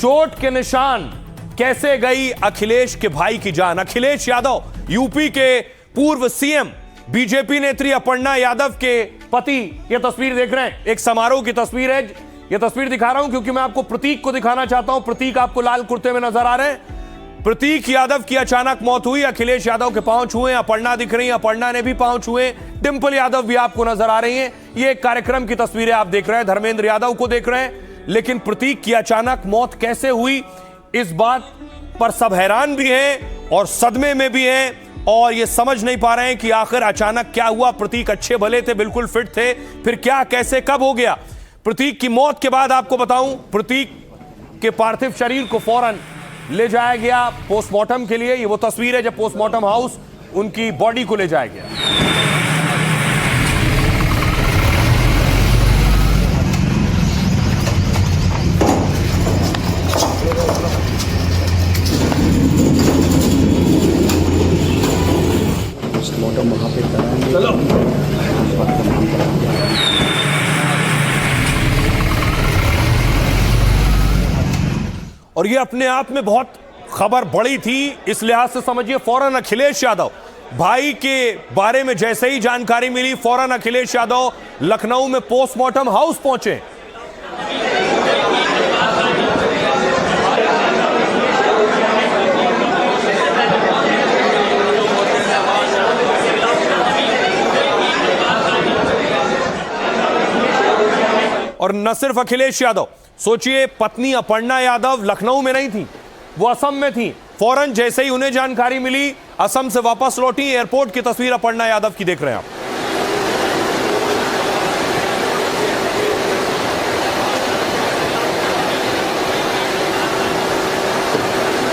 चोट के निशान कैसे गई अखिलेश के भाई की जान। अखिलेश यादव यूपी के पूर्व सीएम, बीजेपी नेत्री अपर्णा यादव के पति। यह तस्वीर देख रहे हैं, एक समारोह की तस्वीर है। यह तस्वीर दिखा रहा हूं क्योंकि मैं आपको प्रतीक को दिखाना चाहता हूं। प्रतीक आपको लाल कुर्ते में नजर आ रहे हैं। प्रतीक यादव की अचानक मौत हुई। अखिलेश यादव के पांव छुए, अपर्णा दिख रही है, अपर्णा ने भी पांव छुए। डिंपल यादव भी आपको नजर आ रही हैं। ये एक कार्यक्रम की तस्वीरें आप देख रहे हैं, धर्मेंद्र यादव को देख रहे हैं। लेकिन प्रतीक की अचानक मौत कैसे हुई, इस बात पर सब हैरान भी हैं और सदमे में भी हैं और ये समझ नहीं पा रहे हैं कि आखिर अचानक क्या हुआ। प्रतीक अच्छे भले थे, बिल्कुल फिट थे, फिर क्या, कैसे, कब हो गया। प्रतीक की मौत के बाद आपको बताऊं, प्रतीक के पार्थिव शरीर को फौरन ले जाया गया पोस्टमार्टम के लिए। ये वो तस्वीर है जब पोस्टमार्टम हाउस उनकी बॉडी को ले जाया गया। वहां पे चलो। और ये अपने आप में बहुत खबर बड़ी थी, इस लिहाज से समझिए फौरन अखिलेश यादव भाई के बारे में जैसे ही जानकारी मिली, फौरन अखिलेश यादव लखनऊ में पोस्टमार्टम हाउस पहुंचे। और न सिर्फ अखिलेश यादव, सोचिए पत्नी अपर्णा यादव लखनऊ में नहीं थी, वो असम में थी। फौरन जैसे ही उन्हें जानकारी मिली, असम से वापस लौटी। एयरपोर्ट की तस्वीर अपर्णा यादव की देख रहे हैं आप।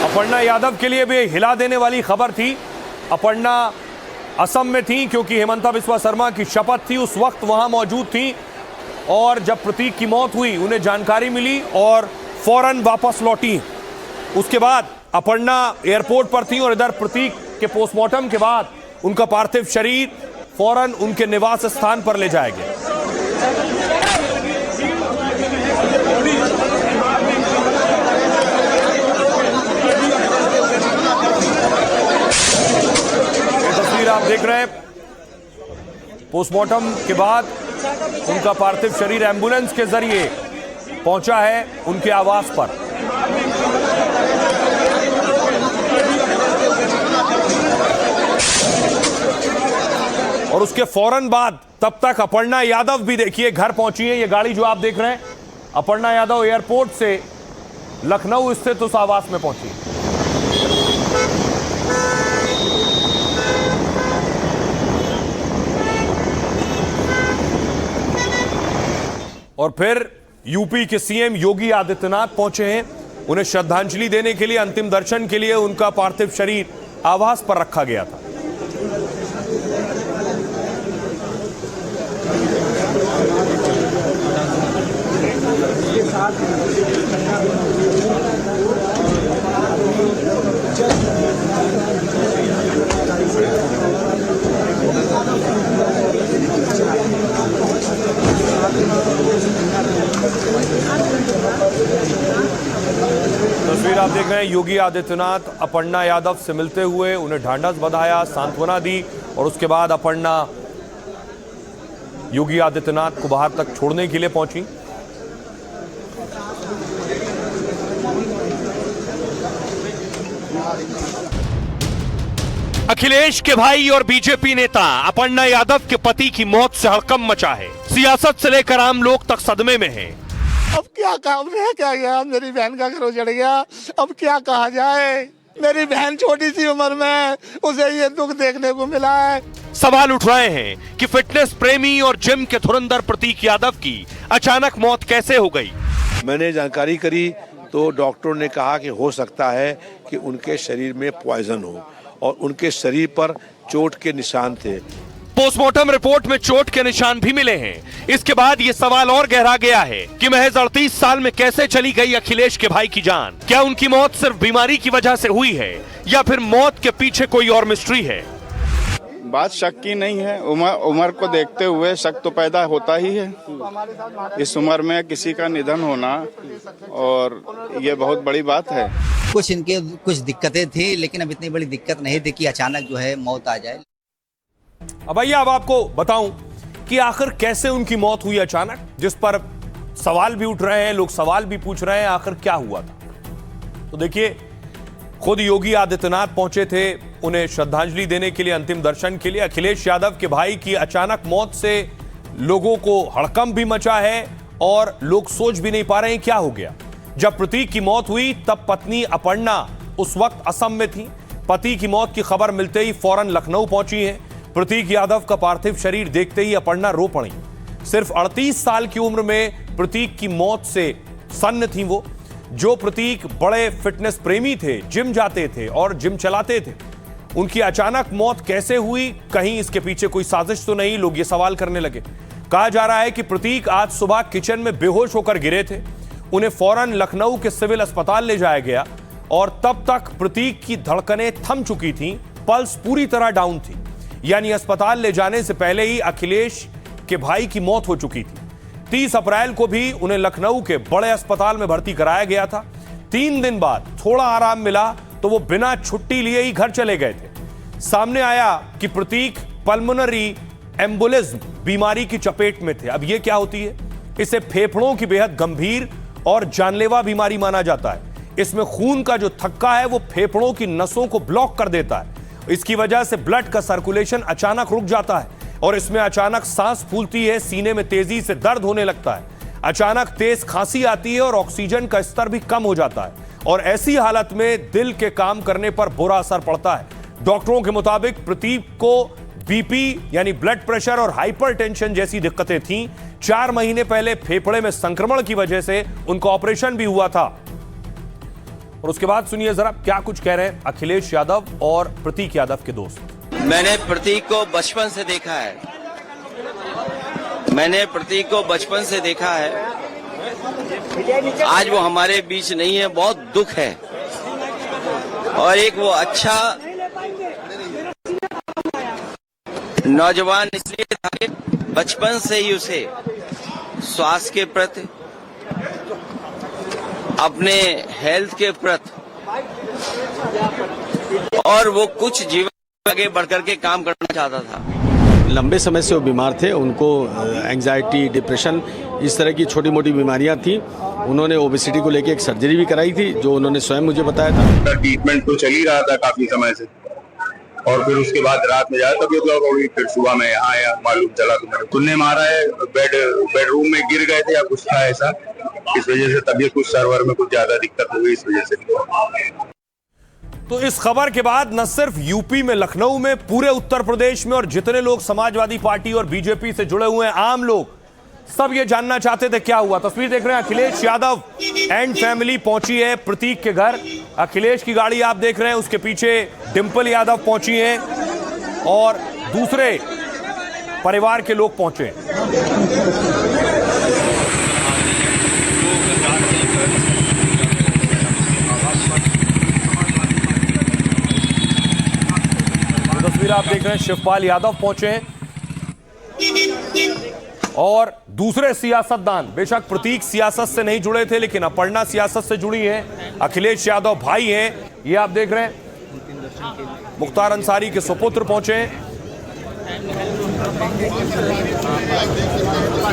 अपर्णा यादव के लिए भी हिला देने वाली खबर थी। अपर्णा असम में थी क्योंकि हेमंता बिस्वा शर्मा की शपथ थी, उस वक्त वहां मौजूद थी। और जब प्रतीक की मौत हुई, उन्हें जानकारी मिली और फौरन वापस लौटी। उसके बाद अपर्णा एयरपोर्ट पर थी और इधर प्रतीक के पोस्टमार्टम के बाद उनका पार्थिव शरीर फौरन उनके निवास स्थान पर ले जाया गया। ये तस्वीर आप देख रहे हैं, पोस्टमार्टम के बाद उनका पार्थिव शरीर एम्बुलेंस के जरिए पहुंचा है उनके आवास पर। और उसके फौरन बाद तब तक अपर्णा यादव भी देखिए घर पहुंची है। ये गाड़ी जो आप देख रहे हैं, अपर्णा यादव एयरपोर्ट से लखनऊ स्थित उस आवास में पहुंची। और फिर यूपी के सीएम योगी आदित्यनाथ पहुंचे हैं। उन्हें श्रद्धांजलि देने के लिए, अंतिम दर्शन के लिए उनका पार्थिव शरीर आवास पर रखा गया था। तस्वीर आप देख रहे हैं, योगी आदित्यनाथ अपर्णा यादव से मिलते हुए उन्हें ढांढस बंधाया, सांत्वना दी और उसके बाद अपर्णा योगी आदित्यनाथ को बाहर तक छोड़ने के लिए पहुंची। अखिलेश के भाई और बीजेपी नेता अपर्णा यादव के पति की मौत से हड़कंप मचा है। सियासत से लेकर आम लोग तक सदमे में हैं। अब क्या काम रह क्या गया, मेरी बहन का घर उजड़ गया, अब क्या कहा जाए। मेरी बहन छोटी सी उम्र में, उसे ये दुख देखने को मिला है। सवाल उठ रहे हैं कि फिटनेस प्रेमी और जिम के धुरंधर प्रतीक यादव की अचानक मौत कैसे हो गई। मैंने जानकारी करी तो डॉक्टरों ने कहा कि हो सकता है कि उनके शरीर में पॉइजन हो और उनके शरीर पर चोट के निशान थे। पोस्टमार्टम रिपोर्ट में चोट के निशान भी मिले हैं। इसके बाद ये सवाल और गहरा गया है कि महज 38 साल में कैसे चली गई अखिलेश के भाई की जान। क्या उनकी मौत सिर्फ बीमारी की वजह से हुई है या फिर मौत के पीछे कोई और मिस्ट्री है। बात शक की नहीं है। उम्र को देखते हुए शक तो पैदा होता ही है। इस उम्र में किसी का निधन होना और ये बहुत बड़ी बात है। कुछ दिक्कतें थी, लेकिन अब इतनी बड़ी दिक्कत नहीं थी कि अचानक जो है मौत आ जाए। अब भैया अब आपको बताऊं कि आखिर कैसे उनकी मौत हुई अचानक, जिस पर सवाल भी उठ रहे हैं, लोग सवाल भी पूछ रहे हैं आखिर क्या हुआ था। तो देखिए, खुद योगी आदित्यनाथ पहुंचे थे उन्हें श्रद्धांजलि देने के लिए, अंतिम दर्शन के लिए। अखिलेश यादव के भाई की अचानक मौत से लोगों को हड़कंप भी मचा है और लोग सोच भी नहीं पा रहे हैं क्या हो गया। जब प्रतीक की मौत हुई तब पत्नी अपर्णा उस वक्त असम में थी। पति की मौत की खबर मिलते ही फौरन लखनऊ पहुंची है। प्रतीक यादव का पार्थिव शरीर देखते ही अपर्णा रो पड़ी। सिर्फ 38 साल की उम्र में प्रतीक की मौत से सन्न थी वो। जो प्रतीक बड़े फिटनेस प्रेमी थे, जिम जाते थे और जिम चलाते थे, उनकी अचानक मौत कैसे हुई? कहीं इसके पीछे कोई साजिश तो नहीं? लोग ये सवाल करने लगे। कहा जा रहा है कि प्रतीक आज सुबह किचन में बेहोश होकर गिरे थे। उन्हें फौरन लखनऊ के सिविल अस्पताल ले जाया गया और तब तक प्रतीक की धड़कनें थम चुकी थीं, पल्स पूरी तरह डाउन थी। यानी अस्पताल ले जाने से पहले ही अखिलेश के भाई की मौत हो चुकी थी। 30 अप्रैल को भी उन्हें लखनऊ के बड़े अस्पताल में भर्ती कराया गया था। 3 दिन बाद थोड़ा आराम मिला तो वो बिना छुट्टी लिए ही घर चले गए थे। सामने आया कि प्रतीक पल्मोनरी एम्बोलिज्म बीमारी की चपेट में थे। अब ये क्या होती है? इसे फेफड़ों की बेहद गंभीर और जानलेवा बीमारी माना जाता है। इसमें खून का जो थक्का है वो फेफड़ों की नसों को ब्लॉक कर देता है। इसकी वजह से ब्लड का सर्कुलेशन अचानक रुक जाता है और इसमें अचानक सांस फूलती है, सीने में तेजी से दर्द होने लगता है, अचानक तेज खांसी आती है और ऑक्सीजन का स्तर भी कम हो जाता है। और ऐसी हालत में दिल के काम करने पर बुरा असर पड़ता है। डॉक्टरों के मुताबिक प्रतीक को बीपी यानी ब्लड प्रेशर और हाइपरटेंशन जैसी दिक्कतें थीं। 4 महीने पहले फेफड़े में संक्रमण की वजह से उनका ऑपरेशन भी हुआ था। और उसके बाद सुनिए जरा क्या कुछ कह रहे हैं अखिलेश यादव और प्रतीक यादव के दोस्त। मैंने प्रतीक को बचपन से देखा है। आज वो हमारे बीच नहीं है, बहुत दुख है। और एक वो अच्छा नौजवान इसलिए था कि बचपन से ही उसे स्वास्थ्य के प्रति, अपने हेल्थ के प्रति और वो कुछ जीवन आगे बढ़कर के काम करना चाहता था। लंबे समय से वो बीमार थे, उनको एंजाइटी, डिप्रेशन, इस तरह की छोटी मोटी बीमारियां थी। उन्होंने ओबेसिटी को लेकर एक सर्जरी भी कराई थी, जो उन्होंने स्वयं मुझे बताया था। ट्रीटमेंट तो चल ही रहा था काफी समय से, और फिर उसके बाद रात में ज्यादा तबीयत लग हो गई। फिर सुबह में यहाँ आया, मालूम चला तो तुमने मारा है, बेडरूम में गिर गए थे या कुछ था ऐसा, इस वजह से तबीयत कुछ सर्वर में कुछ ज्यादा दिक्कत हो गई, इस वजह से। तो इस खबर के बाद न सिर्फ यूपी में, लखनऊ में, पूरे उत्तर प्रदेश में और जितने लोग समाजवादी पार्टी और बीजेपी से जुड़े हुए हैं, आम लोग, सब ये जानना चाहते थे क्या हुआ। तस्वीर देख रहे हैं, अखिलेश यादव एंड फैमिली पहुंची है प्रतीक के घर। अखिलेश की गाड़ी आप देख रहे हैं, उसके पीछे डिंपल यादव पहुंची हैं और दूसरे परिवार के लोग पहुंचे हैं। तस्वीर आप देख रहे हैं, शिवपाल यादव पहुंचे हैं और दूसरे सियासतदान। बेशक प्रतीक सियासत से नहीं जुड़े थे, लेकिन अपर्णा सियासत से जुड़ी हैं। अखिलेश यादव भाई हैं, ये आप देख रहे हैं। मुख्तार अंसारी के सुपुत्र पहुंचे हैं।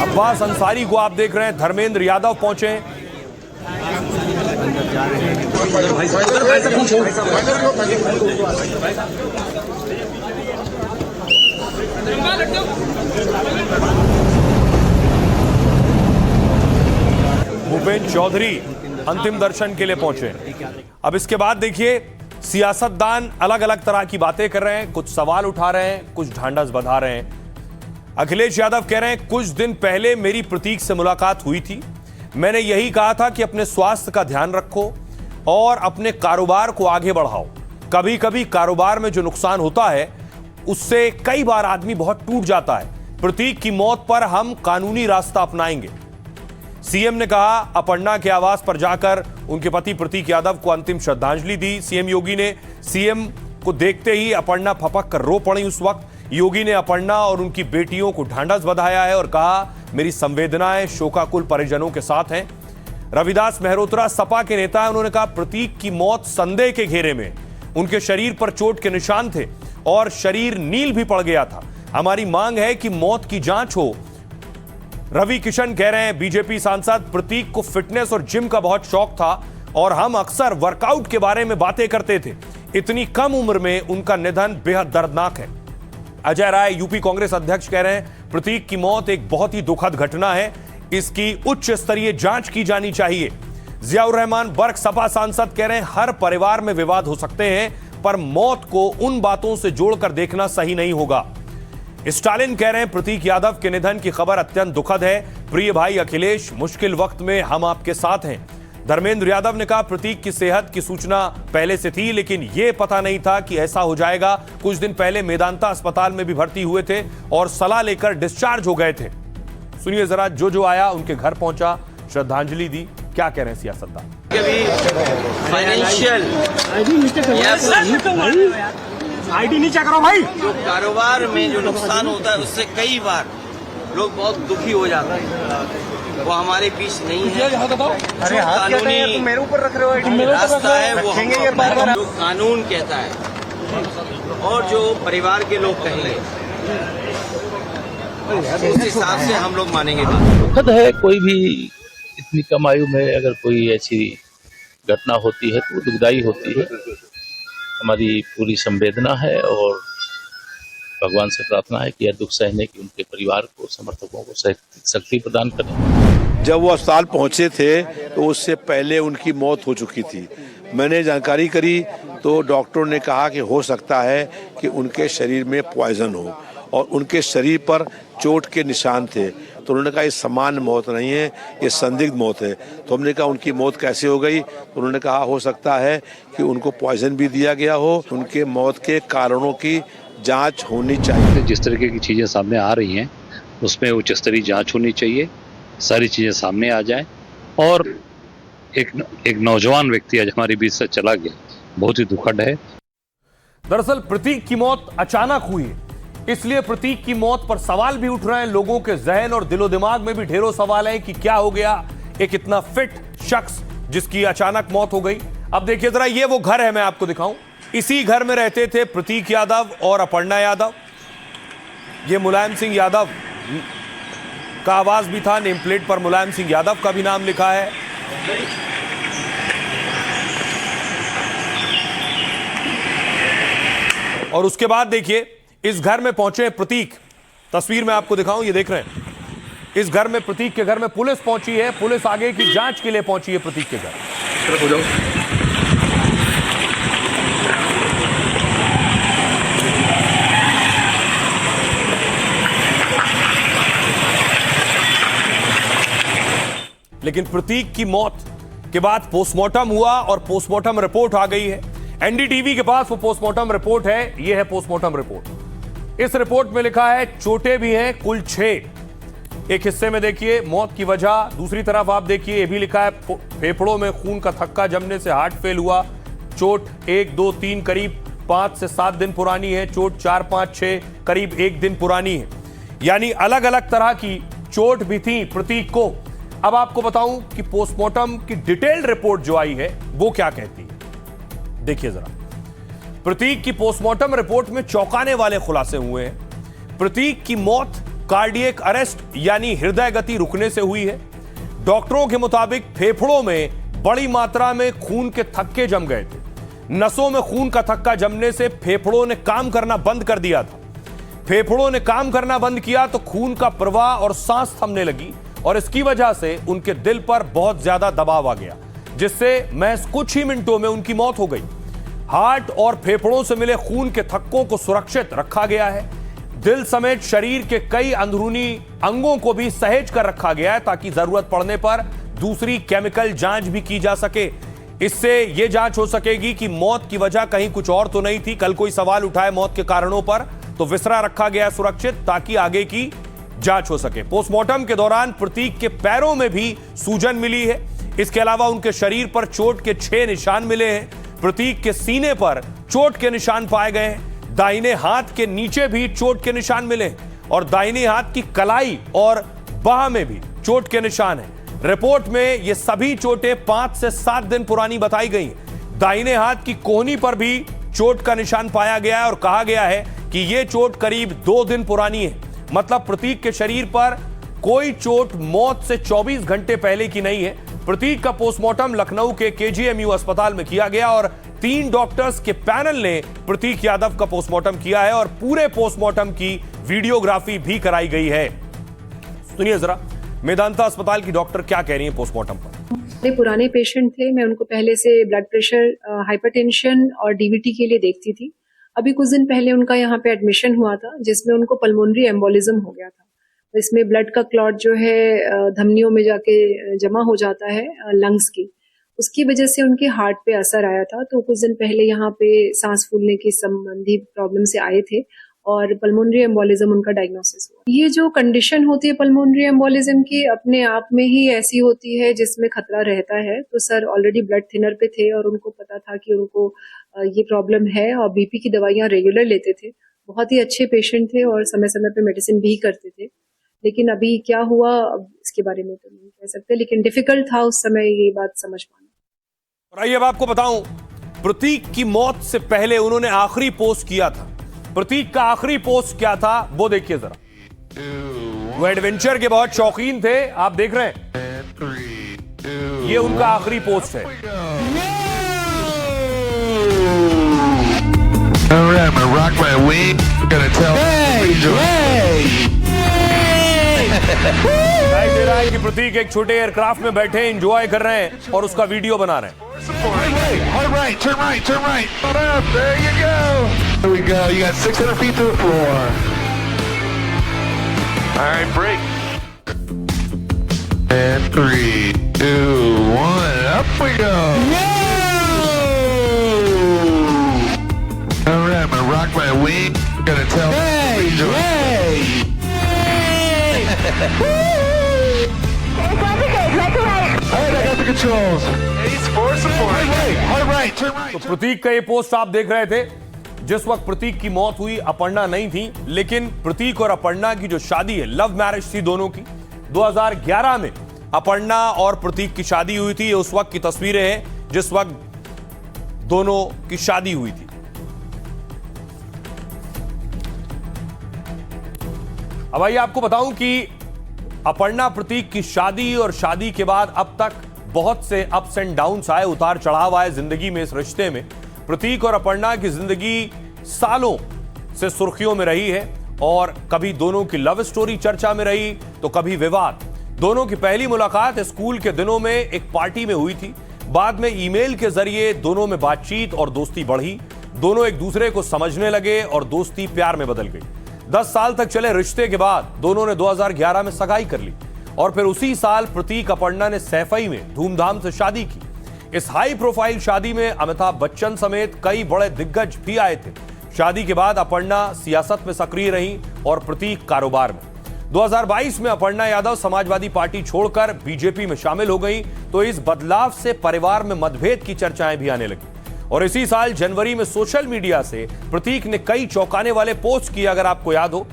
अब्बास अंसारी को आप देख रहे हैं। धर्मेंद्र यादव पहुंचे हैं। भूपेंद्र चौधरी अंतिम दर्शन के लिए पहुंचे। अब इसके बाद देखिए, सियासतदान अलग अलग तरह की बातें कर रहे हैं, कुछ सवाल उठा रहे हैं, कुछ ढांढस बंधा रहे हैं। अखिलेश यादव कह रहे हैं, कुछ दिन पहले मेरी प्रतीक से मुलाकात हुई थी। मैंने यही कहा था कि अपने स्वास्थ्य का ध्यान रखो और अपने कारोबार को आगे बढ़ाओ। कभी कभी कारोबार में जो नुकसान होता है उससे कई बार आदमी बहुत टूट जाता है। प्रतीक की मौत पर हम कानूनी रास्ता अपनाएंगे। सीएम ने कहा, अपर्णा के आवास पर जाकर उनके पति प्रतीक यादव को अंतिम श्रद्धांजलि दी सीएम योगी ने। सीएम को देखते ही अपर्णा फपक कर रो पड़ी उस वक्त, योगी ने अपर्णा और उनकी बेटियों को ढांढस बंधाया है और कहा, मेरी संवेदनाएं शोकाकुल परिजनों के साथ हैं। रविदास मेहरोत्रा सपा के नेता हैं। उन्होंने कहा, प्रतीक की मौत संदेह के घेरे में, उनके शरीर पर चोट के निशान थे और शरीर नील भी पड़ गया था। हमारी मांग है कि मौत की जांच हो। रवि किशन कह रहे हैं, बीजेपी सांसद, प्रतीक को फिटनेस और जिम का बहुत शौक था और हम अक्सर वर्कआउट के बारे में बातें करते थे। इतनी कम उम्र में उनका निधन बेहद दर्दनाक है। अजय राय, यूपी कांग्रेस अध्यक्ष, कह रहे हैं, प्रतीक की मौत एक बहुत ही दुखद घटना है, इसकी उच्च स्तरीय जांच की जानी चाहिए। जियाउर रहमान बर्क, सपा सांसद, कह रहे हैं, हर परिवार में विवाद हो सकते हैं पर मौत को उन बातों से जोड़कर देखना सही नहीं होगा। स्टालिन कह रहे हैं, प्रतीक यादव के निधन की खबर अत्यंत दुखद है। प्रिय भाई अखिलेश, मुश्किल वक्त में हम आपके साथ हैं। धर्मेंद्र यादव ने कहा, प्रतीक की सेहत की सूचना पहले से थी लेकिन यह पता नहीं था कि ऐसा हो जाएगा। कुछ दिन पहले मेदांता अस्पताल में भी भर्ती हुए थे और सलाह लेकर डिस्चार्ज हो गए थे। सुनिए जरा, जो आया उनके घर पहुंचा, श्रद्धांजलि दी। क्या कह रहे हैं सियासतदान? फाइनेंशियल आईडी नीचे करो भाई। जो कारोबार में जो नुकसान होता है उससे कई बार लोग बहुत दुखी हो जाते हैं। वो हमारे बीच नहीं है। अरे कानूनी मेरे ऊपर रख रहे हो, रास्ता है वो जो कानून कहता है और जो परिवार के लोग कहेंगे उस हिसाब से हम लोग मानेंगे। दुखद है, कोई भी इतनी कम आयु में अगर कोई ऐसी घटना होती है तो दुखदाई होती है। हमारी पूरी संवेदना है और भगवान से प्रार्थना है कि यह दुख सहने की उनके परिवार को, समर्थकों को शक्ति प्रदान करें। जब वो अस्पताल पहुंचे थे तो उससे पहले उनकी मौत हो चुकी थी। मैंने जानकारी करी तो डॉक्टरों ने कहा कि हो सकता है कि उनके शरीर में पॉइजन हो और उनके शरीर पर चोट के निशान थे। तो उन्होंने कहा, ये सामान्य मौत नहीं है, ये संदिग्ध मौत है। तो हमने कहा, उनकी मौत कैसे हो गई? तो उन्होंने कहा, हो सकता है कि उनको पॉइजन भी दिया गया हो। उनके मौत के कारणों की जांच होनी चाहिए। जिस तरीके की चीज़ें सामने आ रही हैं उसमें उच्च स्तरीय जांच होनी चाहिए, सारी चीज़ें सामने आ जाएं। और एक नौजवान व्यक्ति आज हमारे बीच से चला गया, बहुत ही दुखद है। दरअसल प्रतीक की मौत अचानक हुई है, इसलिए प्रतीक की मौत पर सवाल भी उठ रहे हैं। लोगों के जहन और दिलो दिमाग में भी ढेरों सवाल हैं कि क्या हो गया एक इतना फिट शख्स जिसकी अचानक मौत हो गई। अब देखिए जरा, ये वो घर है, मैं आपको दिखाऊं। इसी घर में रहते थे प्रतीक यादव और अपर्णा यादव। ये मुलायम सिंह यादव का आवाज भी था, नेम प्लेट पर मुलायम सिंह यादव का भी नाम लिखा है। और उसके बाद देखिए, इस घर में पहुंचे प्रतीक, तस्वीर में आपको दिखाऊं, ये देख रहे हैं। इस घर में, प्रतीक के घर में पुलिस पहुंची है। पुलिस आगे की जांच के लिए पहुंची है प्रतीक के घर। लेकिन प्रतीक की मौत के बाद पोस्टमार्टम हुआ और पोस्टमार्टम रिपोर्ट आ गई है। एनडीटीवी के पास वो पोस्टमार्टम रिपोर्ट है। ये है पोस्टमार्टम रिपोर्ट। इस रिपोर्ट में लिखा है चोटें भी हैं कुल 6। एक हिस्से में देखिए मौत की वजह, दूसरी तरफ आप देखिए ये भी लिखा है फेफड़ों में खून का थक्का जमने से हार्ट फेल हुआ। चोट 1, 2, 3 करीब 5 से 7 दिन पुरानी है। चोट 4, 5, 6 करीब 1 दिन पुरानी है। यानी अलग अलग तरह की चोट भी थी प्रतीक को। अब आपको बताऊं कि पोस्टमार्टम की डिटेल्ड रिपोर्ट जो आई है वो क्या कहती है, देखिए जरा। प्रतीक की पोस्टमार्टम रिपोर्ट में चौंकाने वाले खुलासे हुए हैं। प्रतीक की मौत कार्डियक अरेस्ट यानी हृदय गति रुकने से हुई है। डॉक्टरों के मुताबिक फेफड़ों में बड़ी मात्रा में खून के थक्के जम गए थे। नसों में खून का थक्का जमने से फेफड़ों ने काम करना बंद कर दिया था। फेफड़ों ने काम करना बंद किया तो खून का प्रवाह और सांस थमने लगी और इसकी वजह से उनके दिल पर बहुत ज्यादा दबाव आ गया, जिससे महज कुछ ही मिनटों में उनकी मौत हो गई। हार्ट और फेफड़ों से मिले खून के थक्कों को सुरक्षित रखा गया है। दिल समेत शरीर के कई अंदरूनी अंगों को भी सहेज कर रखा गया है ताकि जरूरत पड़ने पर दूसरी केमिकल जांच भी की जा सके। इससे यह जांच हो सकेगी कि मौत की वजह कहीं कुछ और तो नहीं थी। कल कोई सवाल उठाए मौत के कारणों पर तो विसरा रखा गया सुरक्षित ताकि आगे की जांच हो सके। पोस्टमार्टम के दौरान प्रतीक के पैरों में भी सूजन मिली है। इसके अलावा उनके शरीर पर चोट के 6 निशान मिले हैं। प्रतीक के सीने पर चोट के निशान पाए गए हैं। दाहिने हाथ के नीचे भी चोट के निशान मिले और दाहिने हाथ की कलाई और बाह में भी चोट के निशान हैं। रिपोर्ट में ये सभी चोटें 5 से 7 दिन पुरानी बताई गई। दाहिने हाथ की कोहनी पर भी चोट का निशान पाया गया है और कहा गया है कि यह चोट करीब 2 दिन पुरानी है। मतलब प्रतीक के शरीर पर कोई चोट मौत से 24 घंटे पहले की नहीं है। प्रतीक का पोस्टमार्टम लखनऊ के केजीएमयू अस्पताल में किया गया और 3 डॉक्टर्स के पैनल ने प्रतीक यादव का पोस्टमार्टम किया है और पूरे पोस्टमार्टम की वीडियोग्राफी भी कराई गई है। सुनिए जरा मेदांता अस्पताल की डॉक्टर क्या कह रही है पोस्टमार्टम पर। मेरे पुराने पेशेंट थे, मैं उनको पहले से ब्लड प्रेशर, हाइपरटेंशन और डीवीटी के लिए देखती थी। अभी कुछ दिन पहले उनका यहाँ पे एडमिशन हुआ था जिसमें उनको पल्मोनरी एम्बोलिज्म हो गया था। इसमें ब्लड का क्लॉट जो है धमनियों में जाके जमा हो जाता है लंग्स की, उसकी वजह से उनके हार्ट पे असर आया था। तो कुछ दिन पहले यहाँ पे सांस फूलने की संबंधी प्रॉब्लम से आए थे और पल्मोनरी एम्बोलिज्म उनका डायग्नोसिस हुआ। ये जो कंडीशन होती है पल्मोनरी एम्बोलिज्म की अपने आप में ही ऐसी होती है जिसमें खतरा रहता है। तो सर ऑलरेडी ब्लड थिनर पे थे और उनको पता था कि उनको ये प्रॉब्लम है और बीपी की दवाइयां रेगुलर लेते थे। बहुत ही अच्छे पेशेंट थे और समय समय पे मेडिसिन भी करते थे। लेकिन अभी क्या हुआ अब इसके बारे में तो नहीं कह सकते, लेकिन डिफिकल्ट था उस समय ये बात समझ पाना। और आइए अब आपको बताऊं, प्रतीक की मौत से पहले उन्होंने आखिरी पोस्ट किया था। प्रतीक का आखिरी पोस्ट क्या था वो देखिए जरा। वो एडवेंचर के बहुत शौकीन थे, आप देख रहे हैं, ये उनका आखिरी पोस्ट है। दिखाई दे रहा है कि प्रतीक एक छोटे एयरक्राफ्ट में बैठे एंजॉय कर रहे हैं और उसका वीडियो बना रहे हैं। Hard right, turn right, turn right. Hold up, there you go. There we go. You got 600 feet to the floor. All right, break. And 3, 2, 1, up we go. All right, I'm gonna rock my wing. Gonna tell तो प्रतीक का ये post आप देख रहे थे। जिस वक्त प्रतीक की मौत हुई अपर्णा नहीं थी, लेकिन प्रतीक और अपर्णा की जो शादी है, लव मैरिज थी दोनों की। 2011 में अपर्णा और प्रतीक की शादी हुई थी। ये उस वक्त की तस्वीरें हैं जिस वक्त दोनों की शादी हुई थी। अब आइए आपको बताऊं कि अपर्णा प्रतीक की शादी और शादी के बाद अब तक बहुत से अप्स एंड डाउन्स आए, उतार चढ़ाव आए जिंदगी में। इस रिश्ते में प्रतीक और अपर्णा की जिंदगी सालों से सुर्खियों में रही है और कभी दोनों की लव स्टोरी चर्चा में रही तो कभी विवाद। दोनों की पहली मुलाकात स्कूल के दिनों में एक पार्टी में हुई थी। बाद में ईमेल के जरिए दोनों में बातचीत और दोस्ती बढ़ी। दोनों एक दूसरे को समझने लगे और दोस्ती प्यार में बदल गई। 10 साल तक चले रिश्ते के बाद दोनों ने 2011 में सगाई कर ली और फिर उसी साल प्रतीक अपर्णा ने सैफई में धूमधाम से शादी की। इस हाई प्रोफाइल शादी में अमिताभ बच्चन समेत कई बड़े दिग्गज भी आए थे। शादी के बाद अपर्णा सियासत में सक्रिय रही और प्रतीक कारोबार में। 2022 में अपर्णा यादव समाजवादी पार्टी छोड़कर बीजेपी में शामिल हो गई तो इस बदलाव से परिवार में मतभेद की चर्चाएं भी आने लगी। और इसी साल जनवरी में सोशल मीडिया से प्रतीक ने कई चौंकाने वाले पोस्ट किए। अगर आपको याद हो,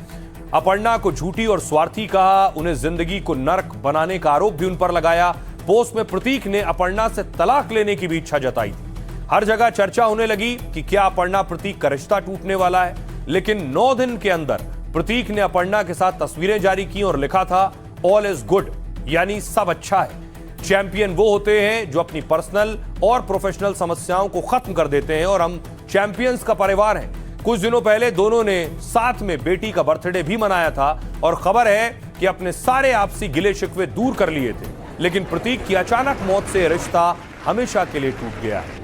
अपर्णा को झूठी और स्वार्थी कहा, उन्हें जिंदगी को नर्क बनाने का आरोप भी उन पर लगाया। पोस्ट में प्रतीक ने अपर्णा से तलाक लेने की भी इच्छा जताई थी। हर जगह चर्चा होने लगी कि क्या अपर्णा प्रतीक का रिश्ता टूटने वाला है। लेकिन 9 दिन के अंदर प्रतीक ने अपर्णा के साथ तस्वीरें जारी की और लिखा था ऑल इज गुड, यानी सब अच्छा है। चैंपियन वो होते हैं जो अपनी पर्सनल और प्रोफेशनल समस्याओं को खत्म कर देते हैं और हम चैंपियंस का परिवार हैं। कुछ दिनों पहले दोनों ने साथ में बेटी का बर्थडे भी मनाया था और खबर है कि अपने सारे आपसी गिले शिकवे दूर कर लिए थे। लेकिन प्रतीक की अचानक मौत से रिश्ता हमेशा के लिए टूट गया है।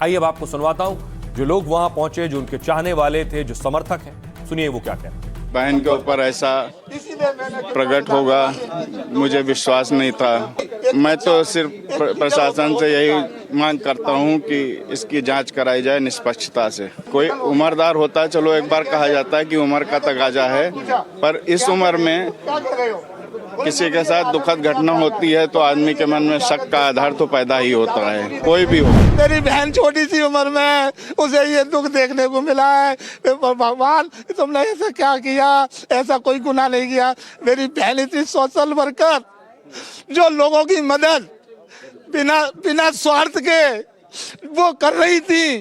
आइए अब आपको सुनवाता हूं जो लोग वहां पहुंचे, जो उनके चाहने वाले थे, जो समर्थक हैं। सुनिए वो क्या कहते हैं। बहन के ऊपर ऐसा प्रकट होगा मुझे विश्वास नहीं था। मैं तो सिर्फ प्रशासन से यही मांग करता हूं कि इसकी जांच कराई जाए निष्पक्षता से। कोई उम्रदार होता है, चलो एक बार कहा जाता है कि उम्र का तकाजा है, पर इस उम्र में किसी के साथ दुखद घटना होती है तो आदमी के मन में शक का आधार तो पैदा ही होता है, कोई भी हो। मेरी बहन छोटी सी उम्र में उसे ये दुख देखने को मिला है। भगवान तुमने ऐसा क्या किया, ऐसा कोई गुनाह नहीं किया। मेरी बहन इतनी सोशल वर्कर जो लोगों की मदद बिना स्वार्थ के वो कर रही थी,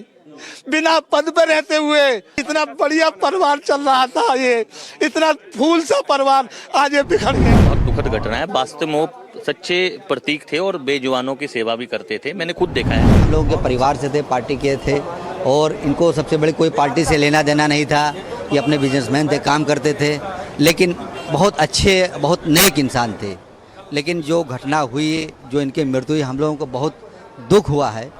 बिना पद पर रहते हुए। इतना बढ़िया परिवार चल रहा था, ये इतना फूल सा परिवार आज ये बिखर गया। बहुत दुखद घटना है। वास्तव में वो सच्चे प्रतीक थे और बेजुबानों की सेवा भी करते थे, मैंने खुद देखा है। हम लोग के परिवार से थे, पार्टी के थे और इनको सबसे बड़ी कोई पार्टी से लेना देना नहीं था। ये अपने बिजनेसमैन थे, काम करते थे, लेकिन बहुत अच्छे, बहुत नेक इंसान थे। लेकिन जो घटना हुई, जो इनकी मृत्यु हुई, हम लोगों को बहुत दुख हुआ है।